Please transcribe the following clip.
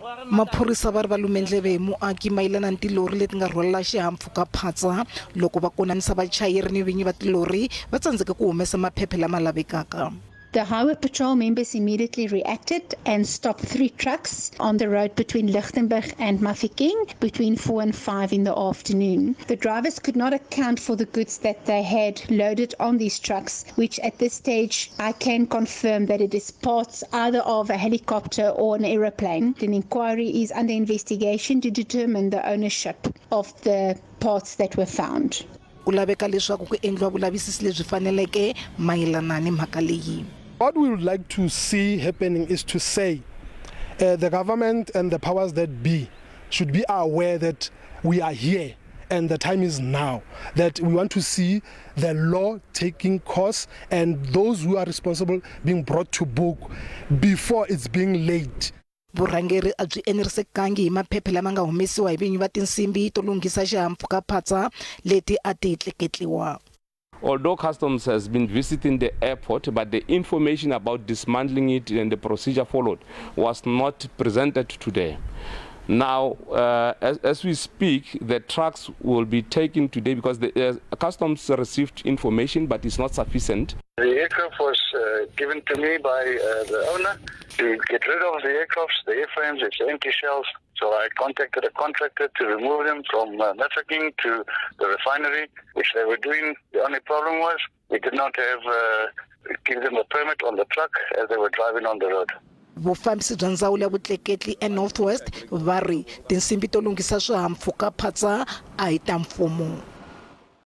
Maphorisa va ri va lumendleve hi muaki mayelana na tilori leti nga rhwalela xihahampfhukaphatsa loko va konanisa vachayeri ni vinyi va tilori va tsandzeke ku humesa maphephe lama lavekaka. The Highway Patrol members immediately reacted and stopped 3 trucks on the road between Lichtenburg and Mafeking between 4 and 5 in the afternoon. The drivers could not account for the goods that they had loaded on these trucks, which at this stage I can confirm that it is parts either of a helicopter or an aeroplane. An inquiry is under investigation to determine the ownership of the parts that were found. Kulaveka leswaku ku endliwa vulavisisi lebyi faneleke mayelana ni mhaka leyi. What we would like to see happening is to say the government and the powers that be should be aware that we are here and the time is now, that we want to see the law taking course and those who are responsible being brought to book before it's being late. Vurhangeri a byi enerisekangi hi maphephe lama nga humesiwa hi vinyi va tinsimbi to lunghisa xihahampfhukaphatsa leti a ti tleketliwa. Although Customs has been visiting the airport, but the information about dismantling it and the procedure followed was not presented today. Now, as we speak, the trucks will be taken today because the Customs received information, but it's not sufficient. The aircraft was given to me by the owner to get rid of the aircrafts, the airframes, it's empty shells. So I contacted a contractor to remove them from Mafeking to the refinery, which they were doing. The only problem was we did not have give them a permit on the truck as they were driving on the road. Vufambisi bya ndzawulo ya vutleketli eNorth West va ri tinsimbi to lunghisa swihahampfhukaphatsa a hi ta mfumo.